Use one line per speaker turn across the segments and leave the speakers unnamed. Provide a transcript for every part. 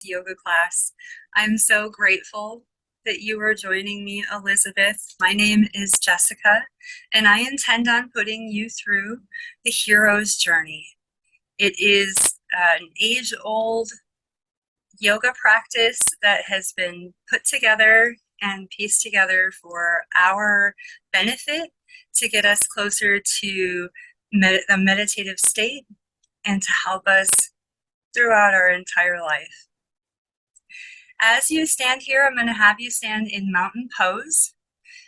yoga class. I'm so grateful that you are joining me, Elizabeth. My name is Jessica, and I intend on putting you through the hero's journey. It is an age-old yoga practice that has been put together and pieced together for our benefit to get us closer to the meditative state and to help us throughout our entire life. As you stand here, I'm going to have you stand in mountain pose.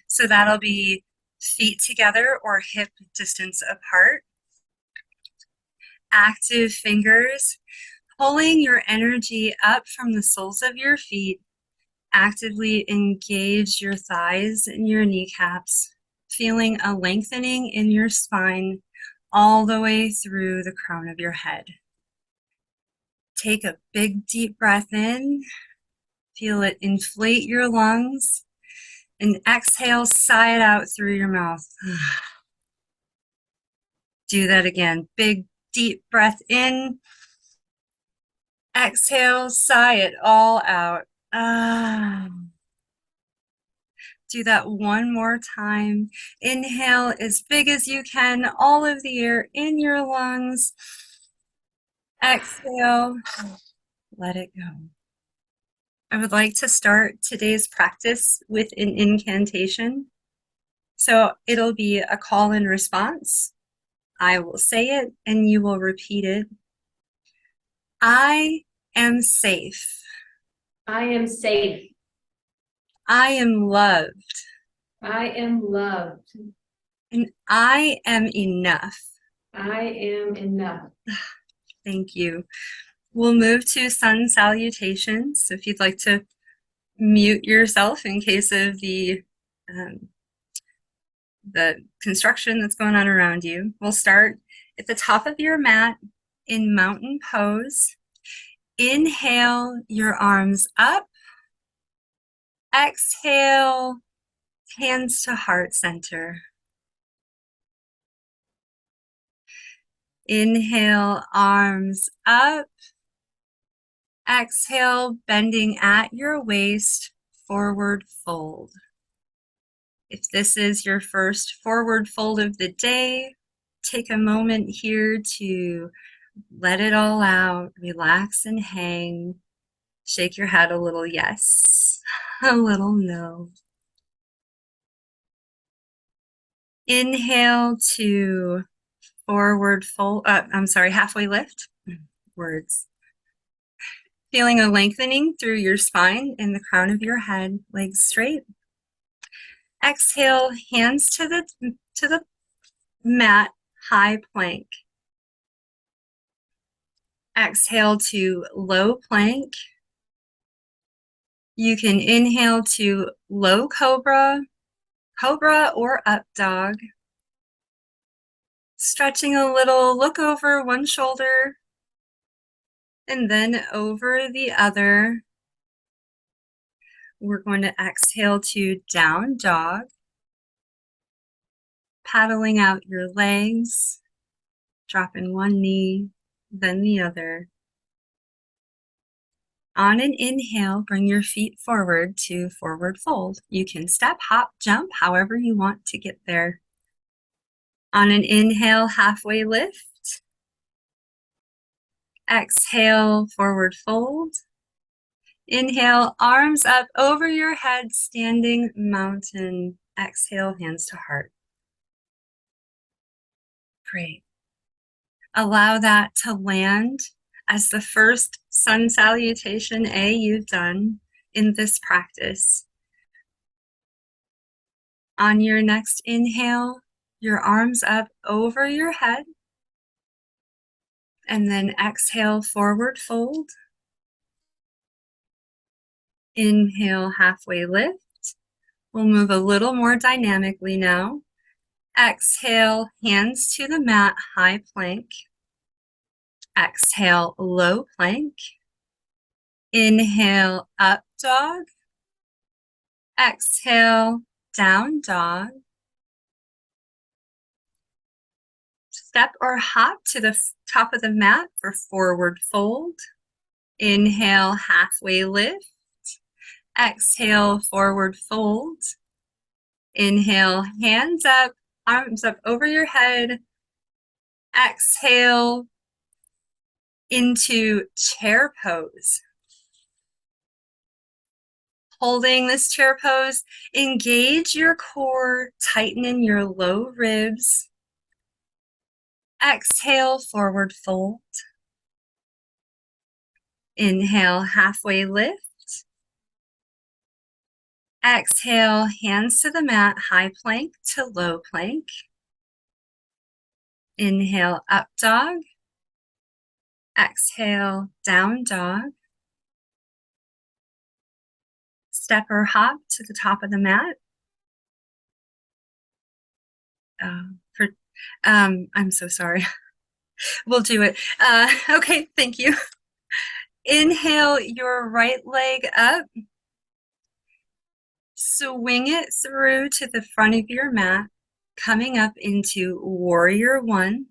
So that'll be feet together or hip distance apart. Active fingers, pulling your energy up from the soles of your feet. Actively engage your thighs and your kneecaps, feeling a lengthening in your spine all the way through the crown of your head. Take a big deep breath in. Feel it inflate your lungs, and exhale, sigh it out through your mouth. Do that again. Big, deep breath in. Exhale, sigh it all out. Do that one more time. Inhale as big as you can, all of the air in your lungs. Exhale, let it go. I would like to start today's practice with an incantation. So it'll be a call and response. I will say it and you will repeat it. I am safe.
I am safe.
I am loved.
I am loved.
And I am enough.
I am enough.
Thank you. We'll move to sun salutations. So if you'd like to mute yourself in case of the construction that's going on around you. We'll start at the top of your mat in mountain pose. Inhale your arms up. Exhale, hands to heart center. Inhale, arms up. Exhale, bending at your waist, forward fold. If this is your first forward fold of the day, take a moment here to let it all out, relax and hang. Shake your head a little yes, a little no. Inhale to forward fold, halfway lift. Words. Feeling a lengthening through your spine and the crown of your head, legs straight. Exhale, hands to the mat, high plank. Exhale to low plank. You can inhale to low cobra, cobra or up dog. Stretching a little, look over one shoulder and then over the other. We're going to exhale to down dog. Paddling out your legs, dropping one knee, then the other. On an inhale, bring your feet forward to forward fold. You can step, hop, jump, however you want to get there. On an inhale, halfway lift. Exhale, forward fold. Inhale, arms up over your head, standing mountain. Exhale, hands to heart. Great. Allow that to land as the first sun salutation A you've done in this practice. On your next inhale, your arms up over your head, and then exhale, forward fold. Inhale, halfway lift. We'll move a little more dynamically now. Exhale, hands to the mat, high plank. Exhale, low plank. Inhale, up dog. Exhale, down dog. Step or hop to the top of the mat for forward fold. Inhale, halfway lift. Exhale, forward fold. Inhale, hands up, arms up over your head. Exhale into chair pose. Holding this chair pose, engage your core, tighten in your low ribs. Exhale, forward fold. Inhale, halfway lift. Exhale, hands to the mat, high plank to low plank. Inhale, up dog. Exhale, down dog. Step or hop to the top of the mat. I'm so sorry. We'll do it. Okay, thank you. Inhale your right leg up. Swing it through to the front of your mat, coming up into Warrior One.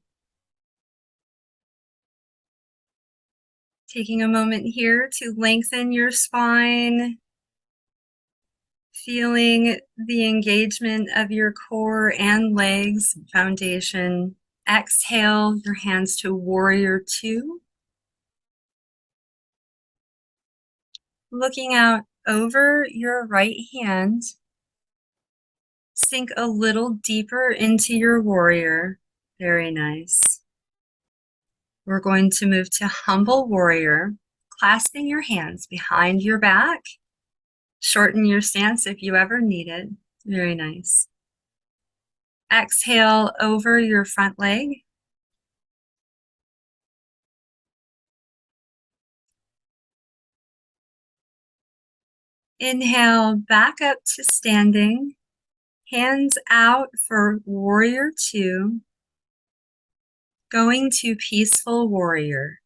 Taking a moment here to lengthen your spine, feeling the engagement of your core and legs, foundation. Exhale your hands to Warrior Two. Looking out over your right hand, sink a little deeper into your warrior. Very nice. We're going to move to Humble Warrior, clasping your hands behind your back. Shorten your stance if you ever need it. Very nice. Exhale over your front leg. Inhale back up to standing. Hands out for Warrior Two. Going to Peaceful Warrior.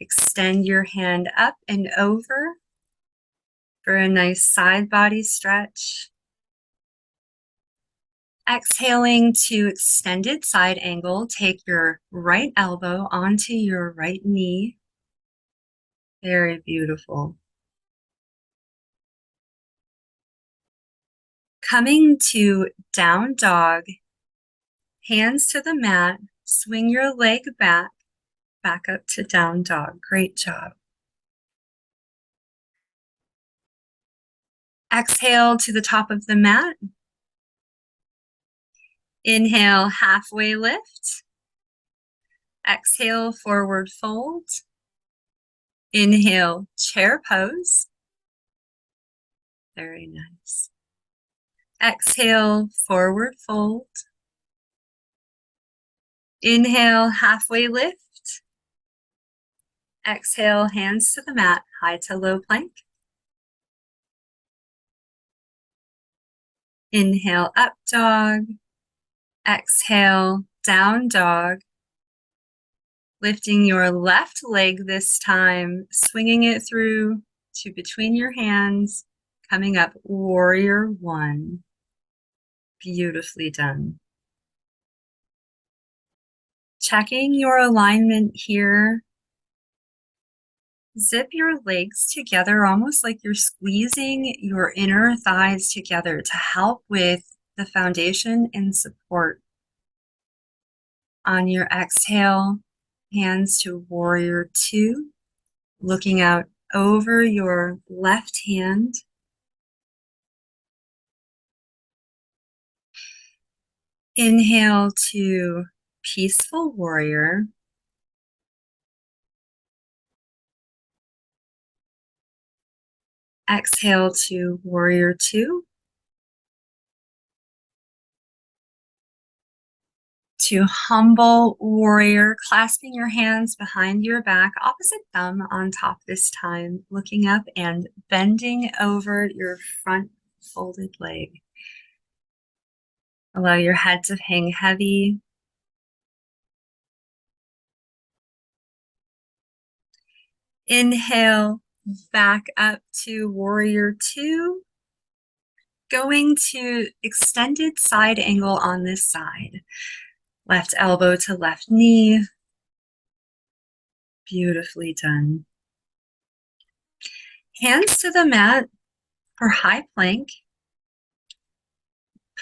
Extend your hand up and over for a nice side body stretch. Exhaling to extended side angle, take your right elbow onto your right knee. Very beautiful. Coming to down dog, hands to the mat, swing your leg back up to down dog. Great job. Exhale to the top of the mat. Inhale, halfway lift. Exhale, forward fold. Inhale, chair pose. Very nice. Exhale, forward fold. Inhale, halfway lift. Exhale, hands to the mat, high to low plank. Inhale, up dog. Exhale, down dog. Lifting your left leg this time, swinging it through to between your hands, coming up Warrior One. Beautifully done. Checking your alignment here. Zip your legs together almost like you're squeezing your inner thighs together to help with the foundation and support. On your exhale, hands to Warrior Two, looking out over your left hand. Inhale to Peaceful Warrior. Exhale to Warrior Two. To Humble Warrior, clasping your hands behind your back, opposite thumb on top this time, looking up and bending over your front folded leg. Allow your head to hang heavy. Inhale, back up to Warrior Two. Going to extended side angle on this side. Left elbow to left knee. Beautifully done. Hands to the mat for high plank.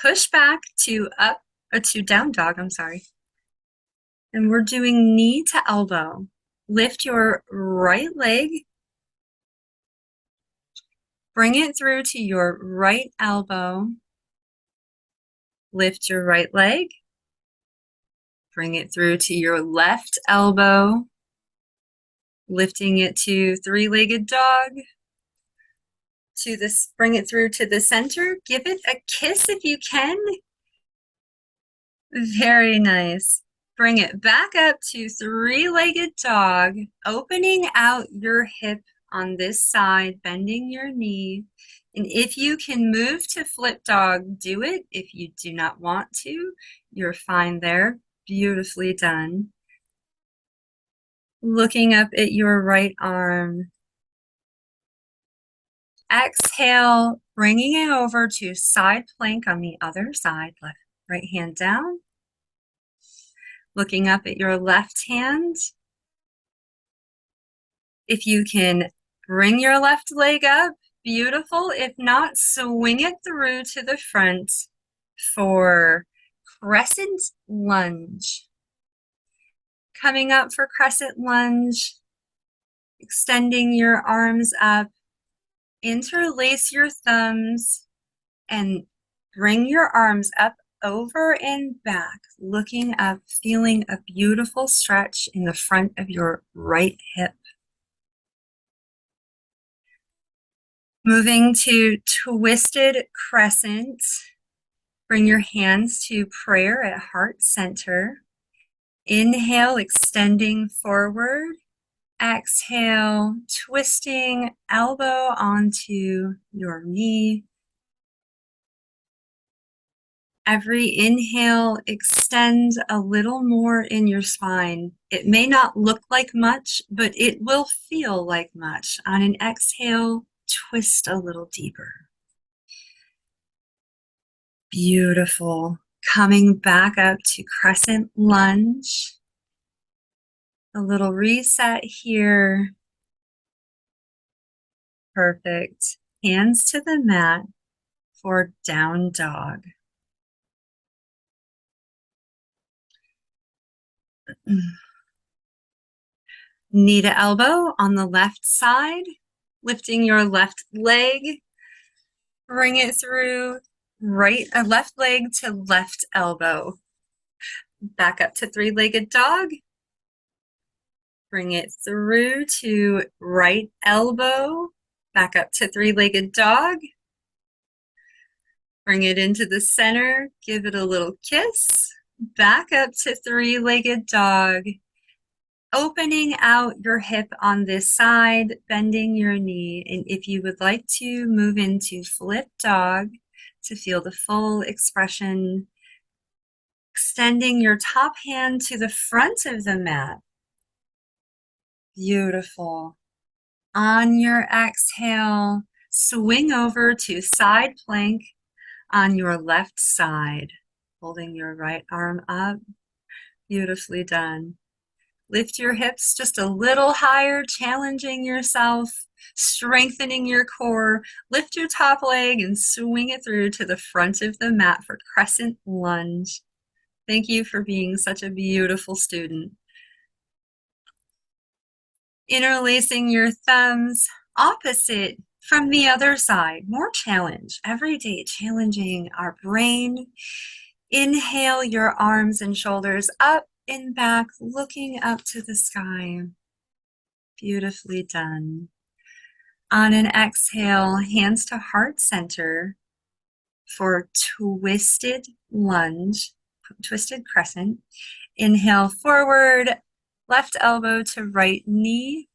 Push back to up or to down dog, I'm sorry. And we're doing knee to elbow. Lift your right leg. Bring it through to your right elbow. Lift your right leg. Bring it through to your left elbow. Lifting it to three-legged dog. To this, bring it through to the center. Give it a kiss if you can. Very nice. Bring it back up to three-legged dog, opening out your hip on this side, bending your knee. And if you can move to flip dog, do it. If you do not want to, you're fine there. Beautifully done. Looking up at your right arm. Exhale, bringing it over to side plank on the other side. Left, right hand down. Looking up at your left hand. If you can bring your left leg up, beautiful. If not, swing it through to the front for crescent lunge. Coming up for crescent lunge, extending your arms up, interlace your thumbs, and bring your arms up over and back, looking up, feeling a beautiful stretch in the front of your right hip. Moving to twisted crescent. Bring your hands to prayer at heart center. Inhale, extending forward. Exhale, twisting elbow onto your knee. Every inhale, extend a little more in your spine. It may not look like much, but it will feel like much. On an exhale, twist a little deeper. Beautiful. Coming back up to crescent lunge. A little reset here. Perfect. Hands to the mat for down dog. Knee to elbow on the left side. Lifting your left leg. Bring it through left leg to left elbow. Back up to three-legged dog. Bring it through to right elbow. Back up to three-legged dog. Bring it into the center. Give it a little kiss. Back up to three-legged dog. Opening out your hip on this side, bending your knee. And if you would like to move into flip dog to feel the full expression, extending your top hand to the front of the mat. Beautiful. On your exhale, swing over to side plank on your left side, holding your right arm up. Beautifully done. Lift your hips just a little higher, challenging yourself, strengthening your core. Lift your top leg and swing it through to the front of the mat for crescent lunge. Thank you for being such a beautiful student. Interlacing your thumbs, opposite from the other side. More challenge, every day challenging our brain. Inhale your arms and shoulders up and back, looking up to the sky. Beautifully done. On an exhale, hands to heart center for twisted lunge, twisted crescent. Inhale forward, left elbow to right knee.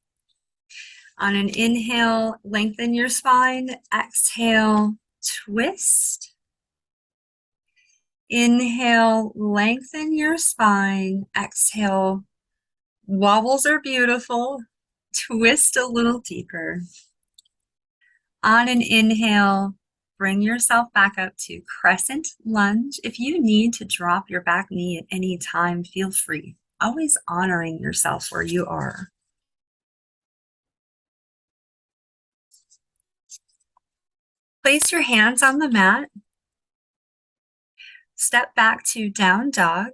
On an inhale, lengthen your spine. Exhale, twist. Inhale, lengthen your spine. Exhale, wobbles are beautiful. Twist a little deeper. On an inhale, bring yourself back up to crescent lunge. If you need to drop your back knee at any time, feel free. Always honoring yourself where you are. Place your hands on the mat. Step back to down dog.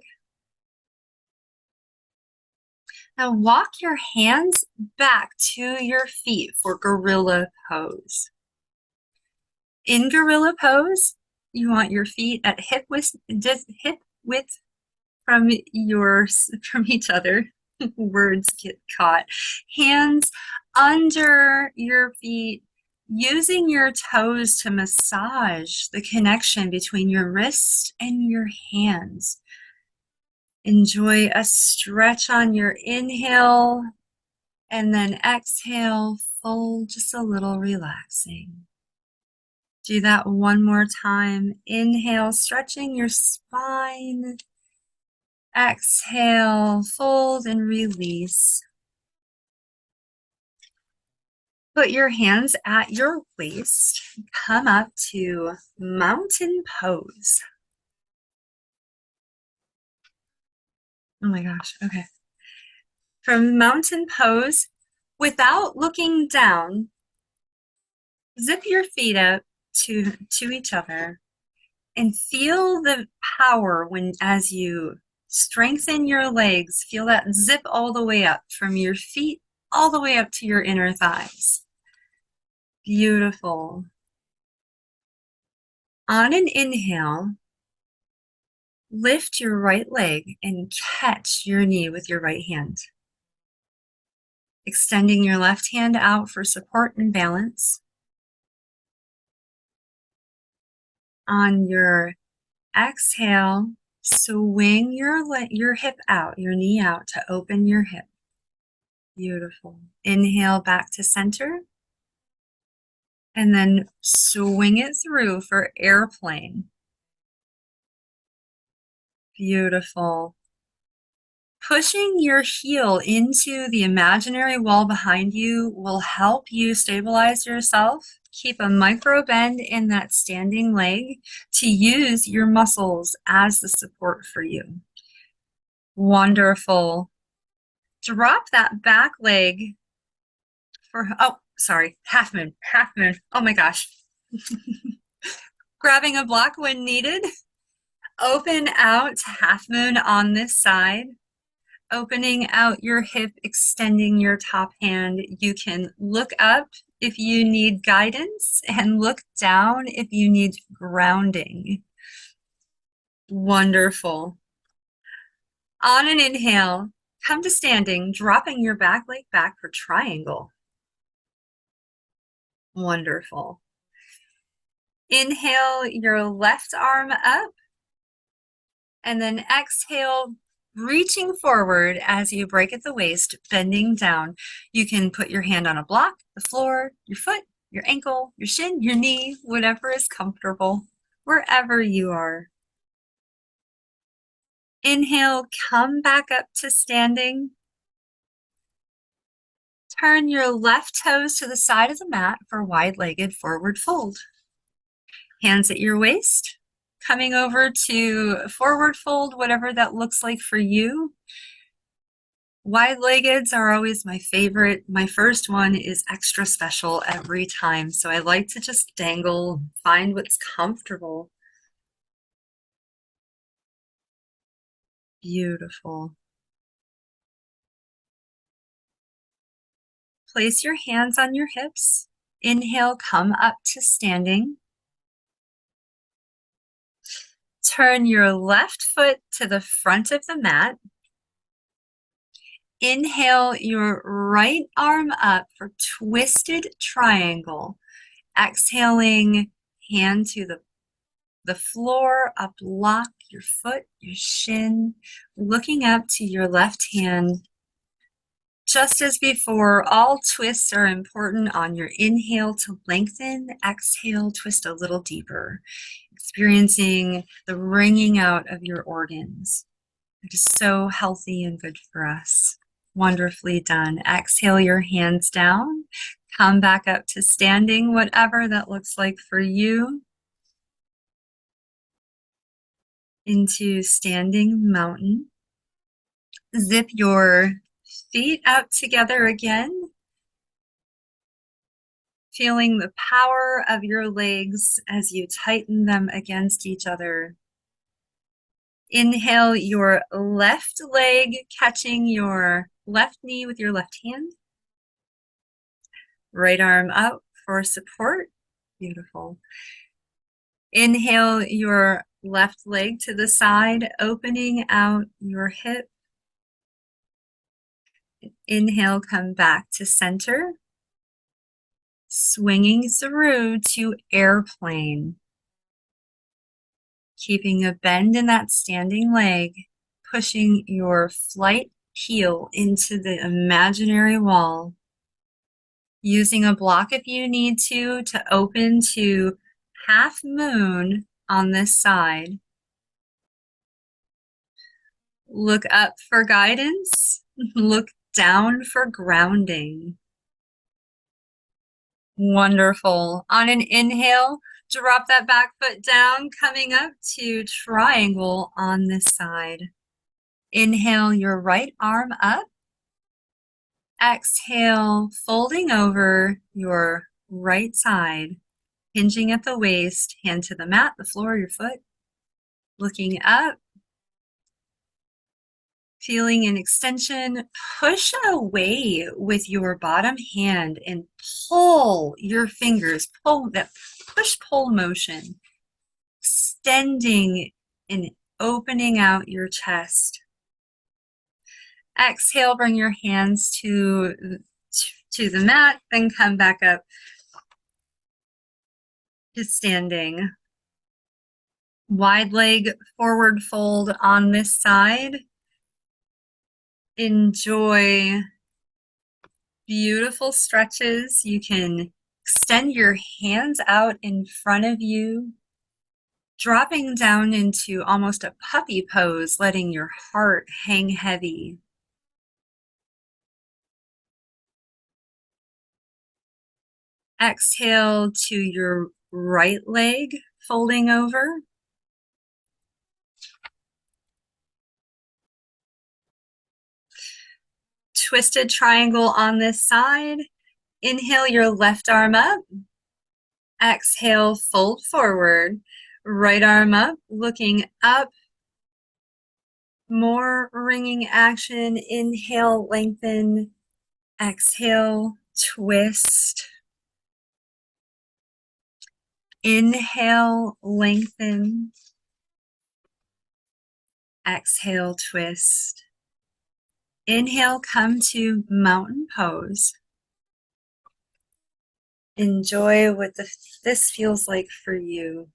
Now walk your hands back to your feet for gorilla pose. In gorilla pose, you want your feet at hip width from each other. Words get caught. Hands under your feet, using your toes to massage the connection between your wrist and your hands. Enjoy a stretch on your inhale, and then exhale, fold just a little, relaxing. Do that one more time. Inhale, stretching your spine. Exhale, fold and release. Put your hands at your waist. Come up to mountain pose. Oh my gosh, okay. From mountain pose, without looking down, zip your feet up to each other and feel the power as you strengthen your legs. Feel that zip all the way up from your feet all the way up to your inner thighs. Beautiful. On an inhale, lift your right leg and catch your knee with your right hand. Extending your left hand out for support and balance. On your exhale, swing your hip out, your knee out to open your hip. Beautiful. Inhale back to center. And then swing it through for airplane. Beautiful. Pushing your heel into the imaginary wall behind you will help you stabilize yourself. Keep a micro bend in that standing leg to use your muscles as the support for you. Wonderful. Drop that back leg for, oh, sorry, half moon. Oh my gosh. Grabbing a block when needed. Open out to half moon on this side. Opening out your hip, extending your top hand. You can look up if you need guidance and look down if you need grounding. Wonderful. On an inhale, come to standing, dropping your back leg back for triangle. Wonderful. Inhale your left arm up, and then exhale, reaching forward as you break at the waist, bending down. You can put your hand on a block, the floor, your foot, your ankle, your shin, your knee, whatever is comfortable, wherever you are. Inhale, come back up to standing. Turn your left toes to the side of the mat for wide-legged forward fold. Hands at your waist. Coming over to forward fold, whatever that looks like for you. Wide-leggeds are always my favorite. My first one is extra special every time, so I like to just dangle, find what's comfortable. Beautiful. Place your hands on your hips. Inhale, come up to standing. Turn your left foot to the front of the mat. Inhale your right arm up for twisted triangle. Exhaling, hand to the floor, up, lock your foot, your shin, looking up to your left hand. Just as before, all twists are important on your inhale to lengthen, exhale, twist a little deeper, experiencing the wringing out of your organs. It is so healthy and good for us. Wonderfully done. Exhale your hands down. Come back up to standing, whatever that looks like for you. Into standing mountain. Zip your feet up together again. feeling the power of your legs as you tighten them against each other. Inhale your left leg, catching your left knee with your left hand. Right arm up for support. Beautiful. Inhale your left leg to the side, opening out your hip. Inhale, come back to center. Swinging through to airplane. Keeping a bend in that standing leg, pushing your flight heel into the imaginary wall. Using a block if you need to open to half moon on this side. Look up for guidance. Look down for grounding. Wonderful. On an inhale, drop that back foot down, coming up to triangle on this side. Inhale your right arm up. Exhale, folding over your right side, hinging at the waist, hand to the mat, the floor, your foot. Looking up, feeling an extension. Push away with your bottom hand and pull your fingers, pull that push-pull motion, extending and opening out your chest. Exhale, bring your hands to the mat, then come back up to standing. Wide leg forward fold on this side. Enjoy beautiful stretches. You can extend your hands out in front of you, dropping down into almost a puppy pose, letting your heart hang heavy. Exhale to your right leg, folding over. Twisted triangle on this side. Inhale your left arm up. Exhale, fold forward. Right arm up, looking up. More ringing action. Inhale, lengthen. Exhale, twist. Inhale, lengthen. Exhale, twist. Inhale, come to mountain pose. Enjoy what this feels like for you.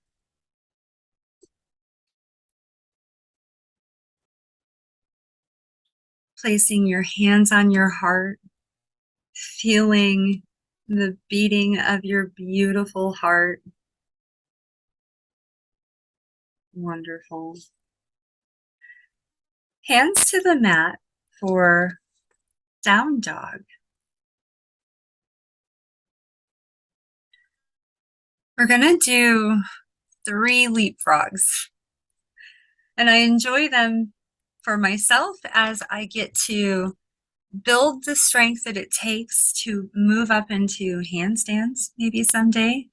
Placing your hands on your heart, feeling the beating of your beautiful heart. Wonderful. Hands to the mat for down dog. We're going to do 3 leapfrogs. And I enjoy them for myself as I get to build the strength that it takes to move up into handstands maybe someday,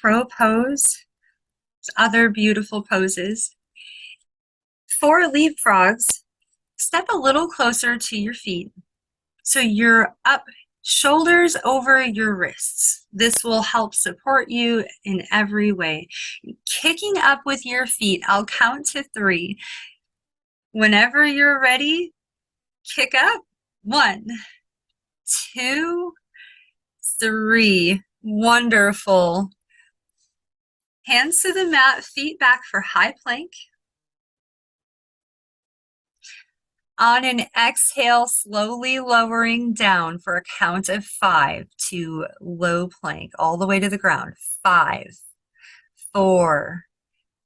crow pose, other beautiful poses. For leapfrogs, step a little closer to your feet so you're up, shoulders over your wrists. This will help support you in every way. Kicking up with your feet, I'll count to 3. Whenever you're ready, kick up. 1, 2, 3. Wonderful. Hands to the mat, feet back for high plank. On an exhale, slowly lowering down for a count of 5 to low plank, all the way to the ground. 5, 4,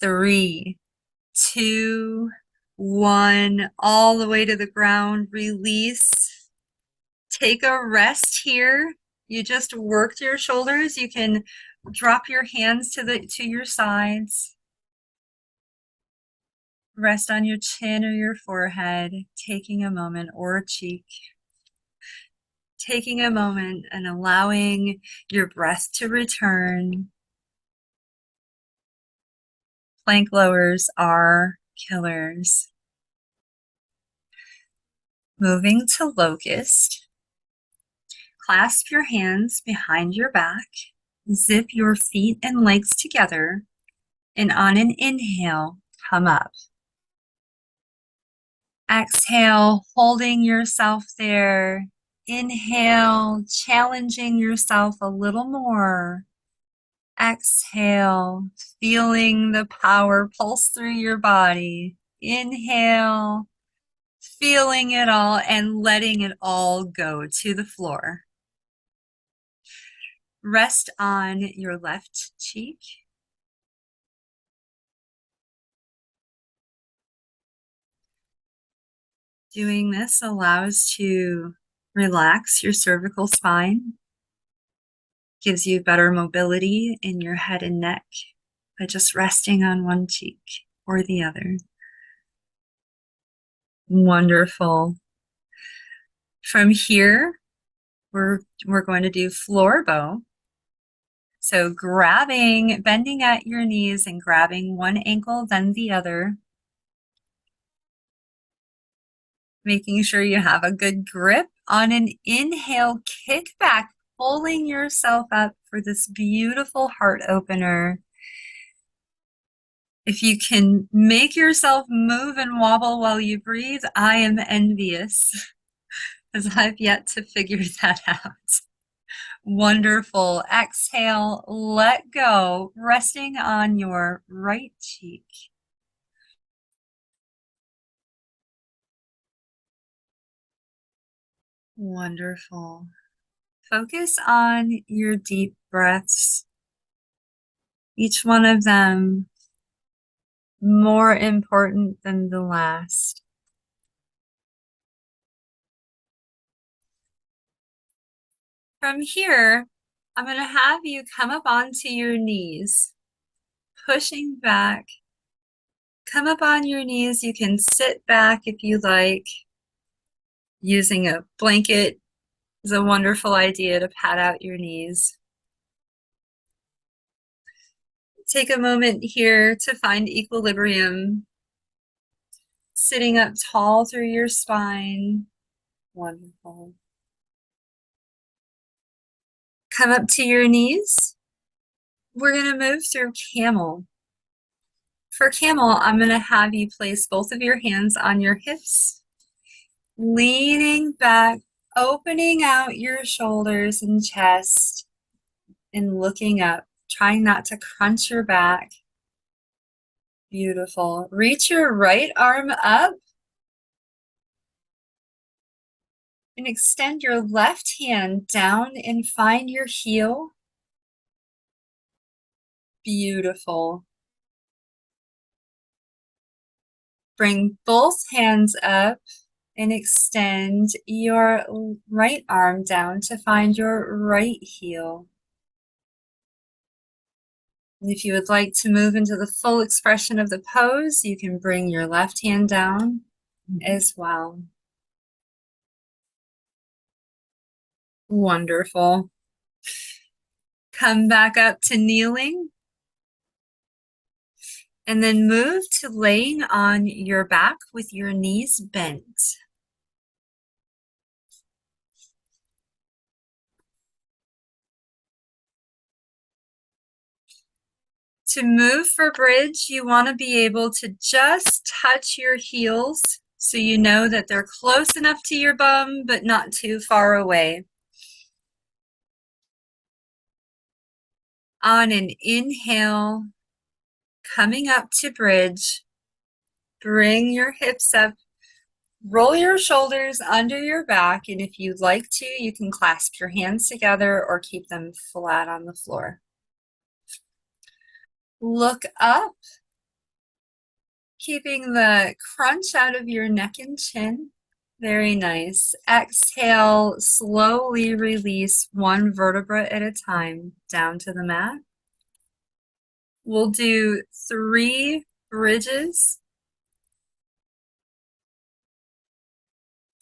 3, 2, 1, all the way to the ground. Release. Take a rest here. You just worked your shoulders. You can drop your hands to your sides. Rest on your chin or your forehead, taking a moment, or a cheek. taking a moment and allowing your breath to return. Plank lowers are killers. Moving to locust. Clasp your hands behind your back. Zip your feet and legs together. And on an inhale, come up. Exhale, holding yourself there. Inhale, challenging yourself a little more. Exhale, feeling the power pulse through your body. Inhale, feeling it all and letting it all go to the floor. Rest on your left cheek. Doing this allows to relax your cervical spine, gives you better mobility in your head and neck by just resting on one cheek or the other. Wonderful. From here, we're going to do floor bow. So bending at your knees and grabbing one ankle, then the other. Making sure you have a good grip. On an inhale, kick back, pulling yourself up for this beautiful heart opener. If you can make yourself move and wobble while you breathe, I am envious, because I've yet to figure that out. Wonderful. Exhale, let go, resting on your right cheek. Wonderful. Focus on your deep breaths, each one of them more important than the last. From here, I'm going to have you come up onto your knees, pushing back. Come up on your knees. You can sit back if you like. Using a blanket is a wonderful idea to pad out your knees. Take a moment here to find equilibrium. Sitting up tall through your spine. Wonderful. Come up to your knees. We're going to move through camel. For camel, I'm going to have you place both of your hands on your hips, leaning back, opening out your shoulders and chest, and looking up, trying not to crunch your back. Beautiful. Reach your right arm up and extend your left hand down and find your heel. Beautiful. Bring both hands up and extend your right arm down to find your right heel. And if you would like to move into the full expression of the pose, you can bring your left hand down as well. Wonderful. Come back up to kneeling. And then move to laying on your back with your knees bent. To move for bridge, you want to be able to just touch your heels so you know that they're close enough to your bum, but not too far away. On an inhale, coming up to bridge, bring your hips up, roll your shoulders under your back, and if you'd like to, you can clasp your hands together or keep them flat on the floor. Look up, keeping the crunch out of your neck and chin. Very nice. Exhale, slowly release one vertebra at a time down to the mat. We'll do 3 bridges.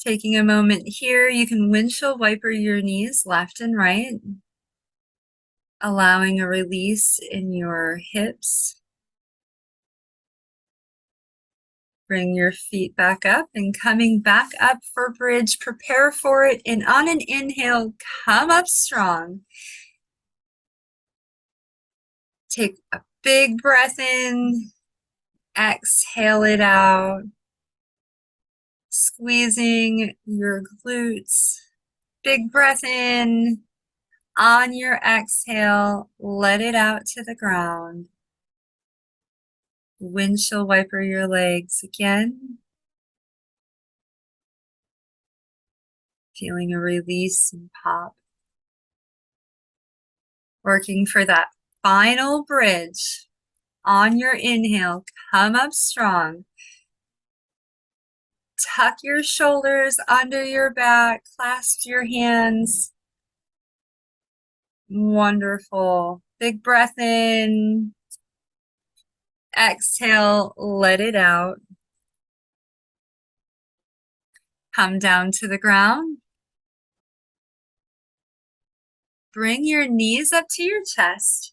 Taking a moment here, you can windshield wiper your knees left and right, allowing a release in your hips. Bring your feet back up and coming back up for bridge. Prepare for it. And on an inhale, come up strong. Take a big breath in. Exhale it out. Squeezing your glutes. Big breath in. On your exhale, let it out to the ground. Windshield wiper your legs again. Feeling a release and pop. Working for that final bridge. On your inhale, come up strong. Tuck your shoulders under your back, clasp your hands. Wonderful. Big breath in. Exhale, let it out. Come down to the ground. Bring your knees up to your chest.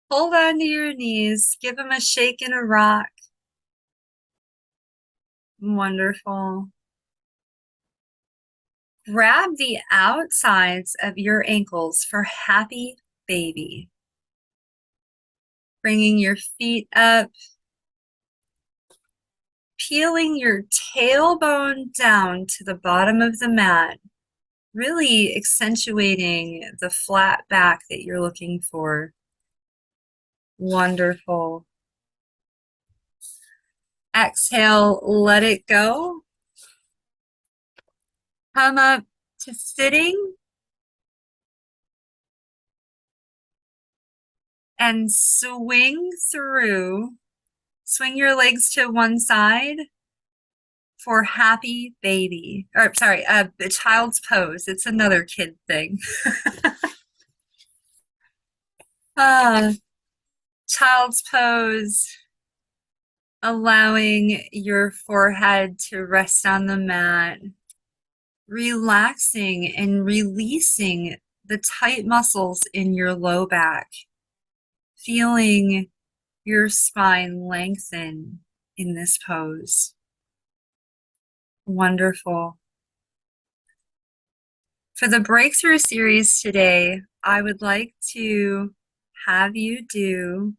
Hold on to your knees. Give them a shake and a rock. Wonderful. Grab the outsides of your ankles for happy baby. Bringing your feet up. Peeling your tailbone down to the bottom of the mat. Really accentuating the flat back that you're looking for. Wonderful. Exhale, let it go. Come up to sitting. And swing through. Swing your legs to one side for happy baby. Or sorry, the child's pose. It's another kid thing. Child's pose. Allowing your forehead to rest on the mat. Relaxing and releasing the tight muscles in your low back. Feeling your spine lengthen in this pose. Wonderful. For the breakthrough series today, I would like to have you do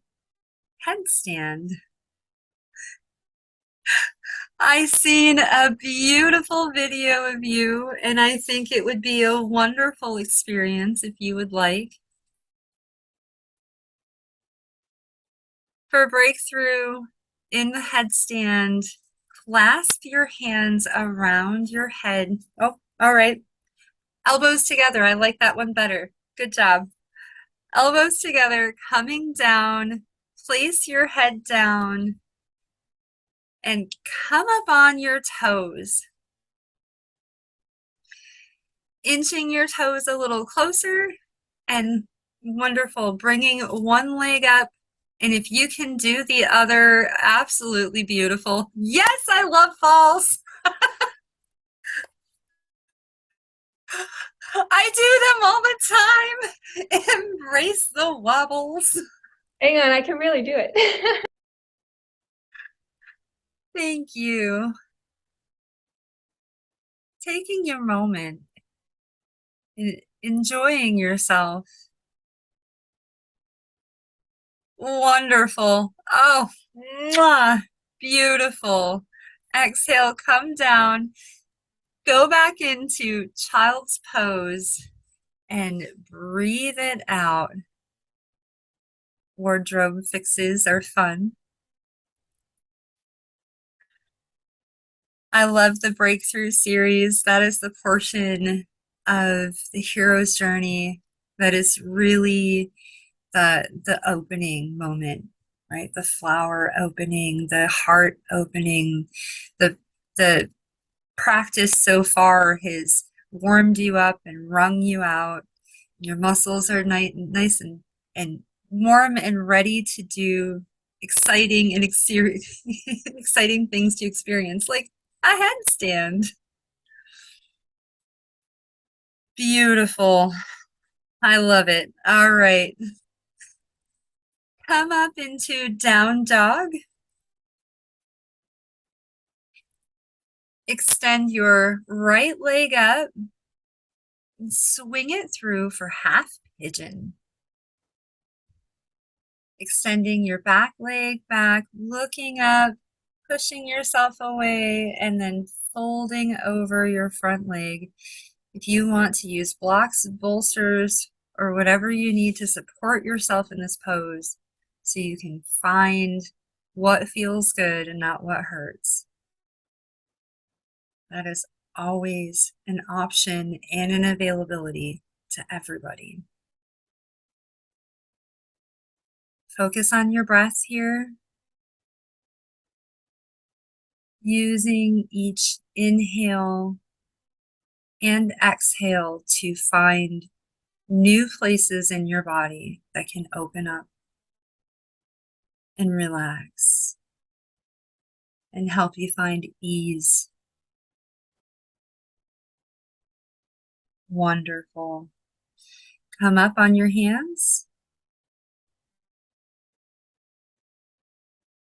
headstand. I seen a beautiful video of you, and I think it would be a wonderful experience if you would like. For breakthrough in the headstand, clasp your hands around your head. Oh, all right. Elbows together. I like that one better. Good job. Elbows together, coming down. Place your head down and come up on your toes. Inching your toes a little closer and wonderful. Bringing one leg up. And if you can do the other, absolutely beautiful. Yes, I love falls. I do them all the time. Embrace the wobbles.
Hang on, I can really do it.
Thank you. Taking your moment, enjoying yourself. Wonderful. Oh, mwah, beautiful. Exhale, come down. Go back into child's pose and breathe it out. Wardrobe fixes are fun. I love the breakthrough series. That is the portion of the hero's journey that is really the opening moment, right? The flower opening, the heart opening, the practice so far has warmed you up and wrung you out. Your muscles are nice and warm and ready to do exciting and exciting things to experience, like a headstand. Beautiful. I love it. All right. Come up into down dog. Extend your right leg up and swing it through for half pigeon. Extending your back leg back, looking up, pushing yourself away, and then folding over your front leg. If you want to use blocks, bolsters, or whatever you need to support yourself in this pose so you can find what feels good and not what hurts. That is always an option and an availability to everybody. Focus on your breath here, using each inhale and exhale to find new places in your body that can open up and relax and help you find ease. Wonderful. Come up on your hands.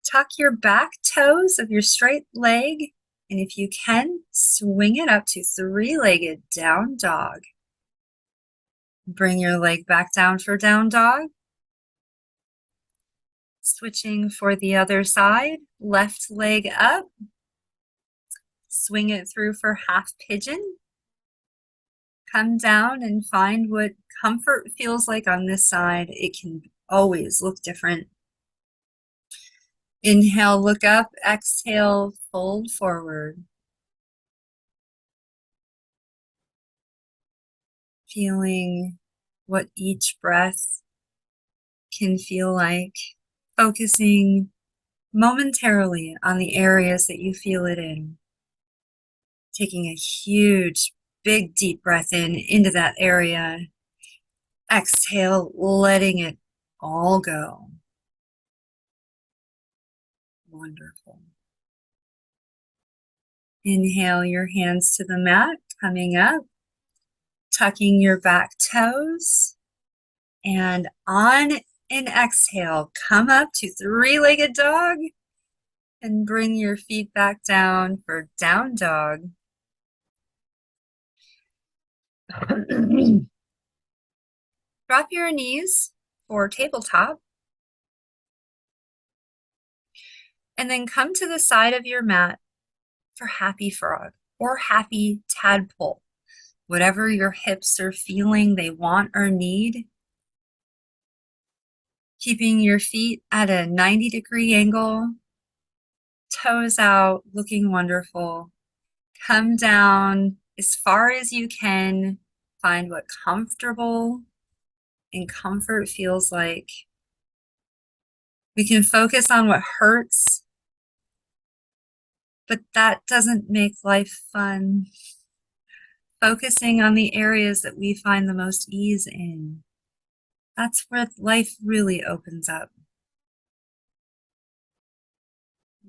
Tuck your back toes of your straight leg, and if you can, swing it up to three-legged down dog. Bring your leg back down for down dog. Switching for the other side, left leg up. Swing it through for half pigeon. Come down and find what comfort feels like on this side. It can always look different. Inhale, look up. Exhale, fold forward. Feeling what each breath can feel like. Focusing momentarily on the areas that you feel it in. Taking a huge, big, deep breath in into that area. Exhale, letting it all go. Wonderful. Inhale your hands to the mat, coming up, tucking your back toes, and on an exhale, come up to three-legged dog and bring your feet back down for down dog. Drop your knees for tabletop, and then come to the side of your mat for happy frog or happy tadpole. Whatever your hips are feeling they want or need. Keeping your feet at a 90-degree angle, toes out, looking wonderful. Come down as far as you can. Find what comfortable and comfort feels like. We can focus on what hurts, but that doesn't make life fun. Focusing on the areas that we find the most ease in. That's where life really opens up.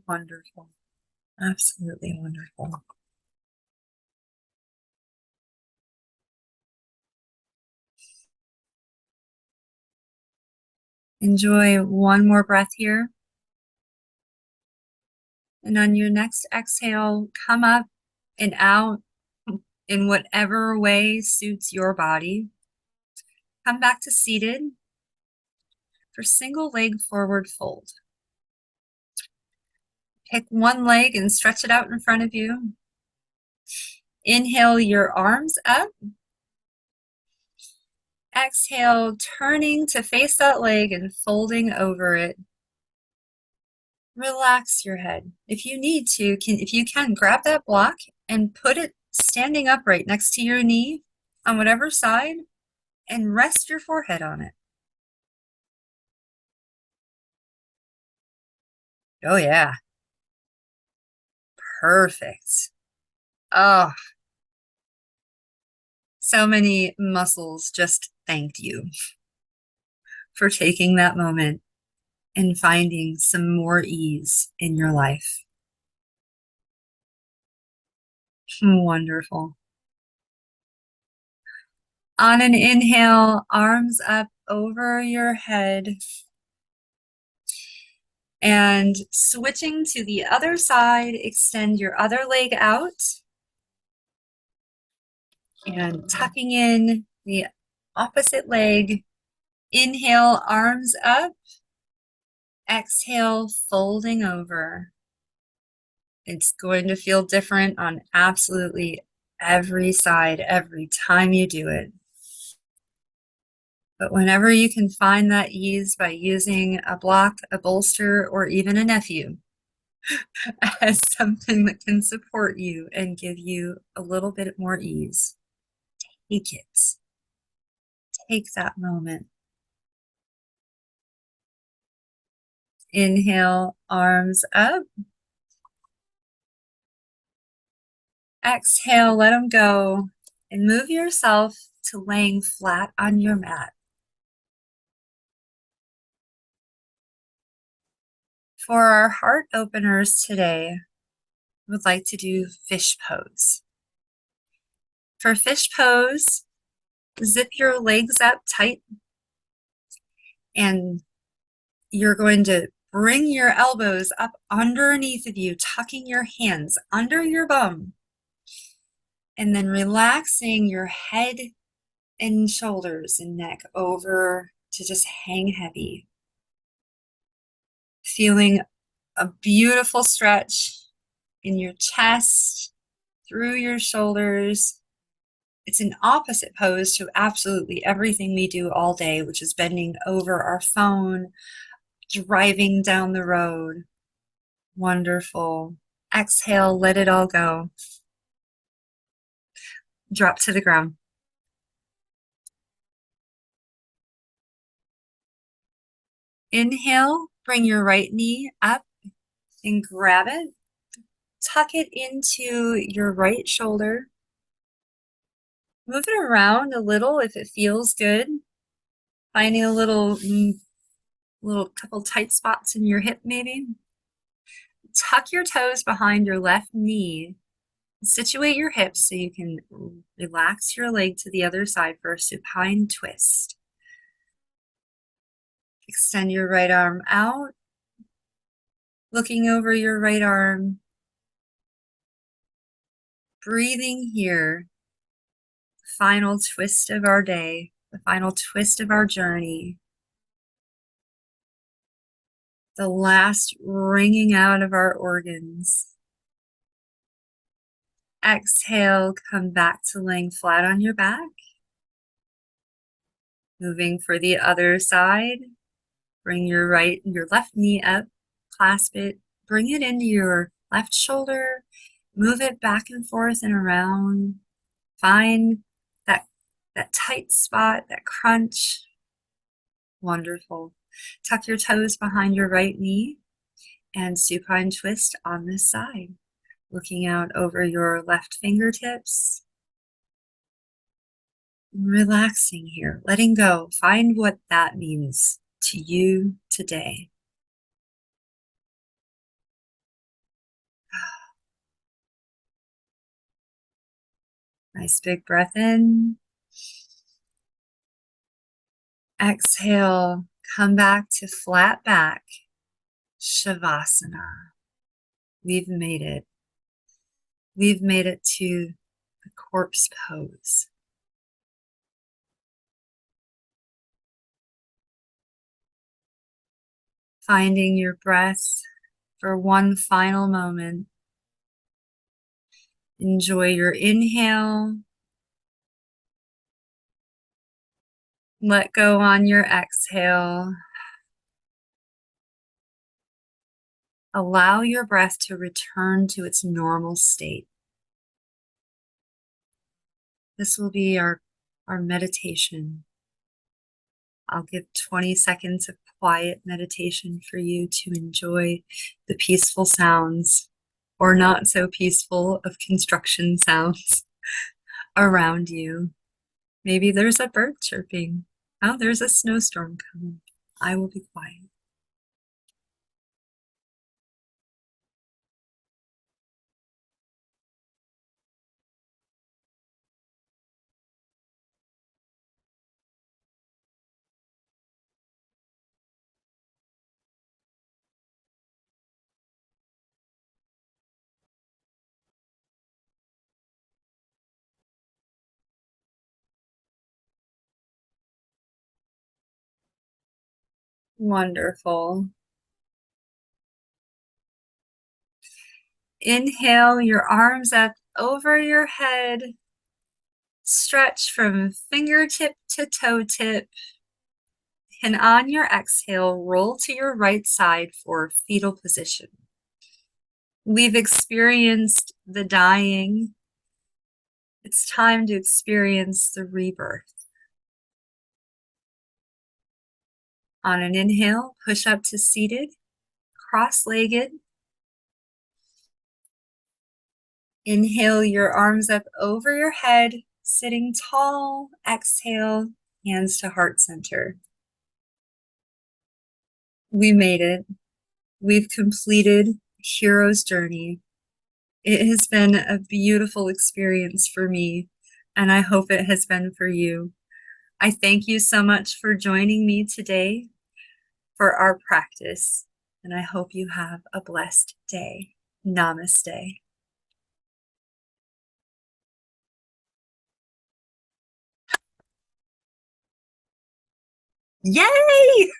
Wonderful. Absolutely wonderful. Enjoy one more breath here. And on your next exhale, come up and out in whatever way suits your body. Come back to seated for single leg forward fold. Pick one leg and stretch it out in front of you. Inhale your arms up. Exhale, turning to face that leg and folding over it. Relax your head. If you need to, if you can, grab that block and put it standing upright next to your knee on whatever side and rest your forehead on it. Oh yeah. Perfect. Oh, so many muscles just thanked you for taking that moment and finding some more ease in your life. Wonderful. On an inhale, arms up over your head. And switching to the other side, extend your other leg out. And tucking in the opposite leg. Inhale, arms up. Exhale, folding over. It's going to feel different on absolutely every side, every time you do it. But whenever you can find that ease by using a block, a bolster, or even a nephew as something that can support you and give you a little bit more ease, take it. Take that moment. Inhale, arms up. Exhale, let them go. And move yourself to laying flat on your mat. For our heart openers today, I would like to do fish pose. For fish pose, zip your legs up tight and you're going to bring your elbows up underneath of you, tucking your hands under your bum, and then relaxing your head and shoulders and neck over to just hang heavy. Feeling a beautiful stretch in your chest, through your shoulders. It's an opposite pose to absolutely everything we do all day, which is bending over our phone, driving down the road. Wonderful. Exhale, let it all go. Drop to the ground. Inhale, bring your right knee up and grab it. Tuck it into your right shoulder. Move it around a little if it feels good. Finding a little couple tight spots in your hip maybe. Tuck your toes behind your left knee. Situate your hips so you can relax your leg to the other side for a supine twist. Extend your right arm out, looking over your right arm. Breathing here. Final twist of our day, the final twist of our journey. The last wringing out of our organs. Exhale, come back to laying flat on your back. Moving for the other side. Bring your left knee up, clasp it, bring it into your left shoulder, move it back and forth and around. Find that tight spot, that crunch. Wonderful. Tuck your toes behind your right knee and supine twist on this side. Looking out over your left fingertips. Relaxing here, letting go. Find what that means to you today. Nice big breath in. Exhale, come back to flat back, Shavasana. We've made it. We've made it to the corpse pose. Finding your breath for one final moment. Enjoy your inhale. Let go on your exhale. Allow your breath to return to its normal state. This will be our meditation. I'll give 20 seconds of quiet meditation for you to enjoy the peaceful sounds, or not so peaceful, of construction sounds around you. Maybe there's a bird chirping. Oh, there's a snowstorm coming. I will be quiet. Wonderful. Inhale your arms up over your head. Stretch from fingertip to toe tip. And on your exhale, roll to your right side for fetal position. We've experienced the dying. It's time to experience the rebirth. On an inhale, push up to seated, cross-legged. Inhale your arms up over your head, sitting tall. Exhale, hands to heart center. We made it. We've completed Hero's Journey. It has been a beautiful experience for me, and I hope it has been for you. I thank you so much for joining me today for our practice, and I hope you have a blessed day. Namaste. Yay!